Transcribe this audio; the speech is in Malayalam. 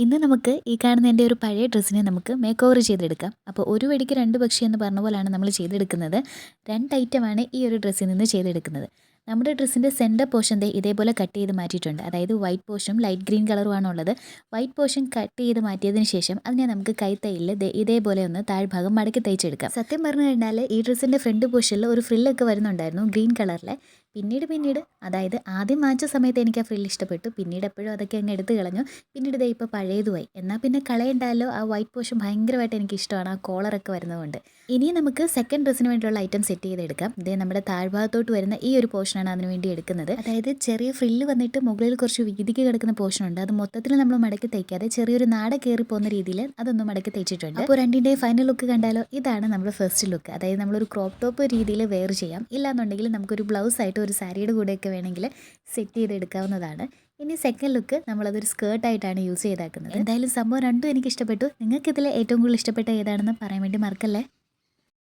ഇന്ന് നമുക്ക് ഈ കാണുന്ന എൻ്റെ ഒരു പഴയ ഡ്രസ്സിനെ നമുക്ക് മേക്ക് ഓവർ ചെയ്തെടുക്കാം. അപ്പോൾ ഒരു വെടിക്ക് രണ്ട് പക്ഷി എന്ന് പറഞ്ഞ പോലെയാണ് നമ്മൾ ചെയ്തെടുക്കുന്നത്. 2 ഐറ്റമാണ് ഈ ഒരു ഡ്രസ്സിൽ നിന്ന് ചെയ്തെടുക്കുന്നത്. നമ്മുടെ ഡ്രസ്സിൻ്റെ സെൻറ്റർ പോർഷൻ ദേ ഇതേപോലെ കട്ട് ചെയ്ത് മാറ്റിയിട്ടുണ്ട്. അതായത് വൈറ്റ് പോർഷനും ലൈറ്റ് ഗ്രീൻ കളറുമാണ് ഉള്ളത്. വൈറ്റ് പോർഷൻ കട്ട് ചെയ്ത് മാറ്റിയതിന് ശേഷം അതിനെ നമുക്ക് കൈത്തയ്യലിൽ ദേ ഇതേപോലെ ഒന്ന് താഴ്ഭാഗം മടക്കി തയ്ച്ചെടുക്കാം. സത്യം പറഞ്ഞു കഴിഞ്ഞാൽ ഈ ഡ്രസ്സിൻ്റെ ഫ്രണ്ട് പോർഷനിൽ ഒരു ഫ്രില്ലൊക്കെ വരുന്നുണ്ടായിരുന്നു ഗ്രീൻ കളറിലെ. പിന്നീട് അതായത് ആദ്യം വാങ്ങിച്ച സമയത്ത് എനിക്ക് ആ ഫ്രില്ല് ഇഷ്ടപ്പെട്ടു. പിന്നീട് എപ്പോഴും അതൊക്കെ അങ്ങ് എടുത്ത് കളഞ്ഞു. പിന്നീട് ദേ ഇപ്പോൾ പഴയതുമായി. എന്നാൽ പിന്നെ കളയണ്ടല്ലോ, ആ വൈറ്റ് പോർഷൻ ഭയങ്കരമായിട്ട് എനിക്കിഷ്ടമാണ്, ആ കോളറൊക്കെ വരുന്നതുകൊണ്ട്. ഇനി നമുക്ക് സെക്കൻഡ് ഡ്രസ്സിന് വേണ്ടിയുള്ള ഐറ്റം സെറ്റ് ചെയ്തെടുക്കാം. ഇതേ നമ്മുടെ താഴ്ഭാഗത്തോട്ട് വരുന്ന ഈ ഒരു പോർഷനാണ് അതിന് വേണ്ടി എടുക്കുന്നത്. അതായത് ചെറിയ ഫ്രില്ല് വന്നിട്ട് മുകളിൽ കുറച്ച് വീതിക്ക് കിടക്കുന്ന പോർഷനുണ്ട്. അത് മൊത്തത്തിൽ നമ്മൾ മടക്കി തയ്ക്കാതെ ചെറിയൊരു നാട കയറി പോകുന്ന രീതിയിൽ അതൊന്ന് മടക്കി തയ്ച്ചിട്ടുണ്ട്. അപ്പോൾ രണ്ടിൻ്റെയും ഫൈനൽ ലുക്ക് കണ്ടാലോ, ഇതാണ് നമ്മുടെ ഫസ്റ്റ് ലുക്ക്. അതായത് നമ്മളൊരു ക്രോപ്പ് ടോപ്പ് രീതിയിൽ വെയർ ചെയ്യാം. ഇല്ലാന്നുണ്ടെങ്കിൽ നമുക്കൊരു ബ്ലൗസ് ആയിട്ട് ഒരു സാരിയുടെ കൂടെയൊക്കെ വേണമെങ്കിൽ സെറ്റ് ചെയ്തെടുക്കാവുന്നതാണ്. ഇനി സെക്കൻഡ് ലുക്ക് നമ്മളതൊരു സ്കേർട്ടായിട്ടാണ് യൂസ് ചെയ്താക്കുന്നത്. എന്തായാലും സംഭവം രണ്ടും എനിക്ക് ഇഷ്ടപ്പെട്ടു. നിങ്ങൾക്ക് ഇതിൽ ഏറ്റവും കൂടുതൽ ഇഷ്ടപ്പെട്ട ഏതാണെന്ന് പറയാൻ വേണ്ടി മറക്കല്ലേ.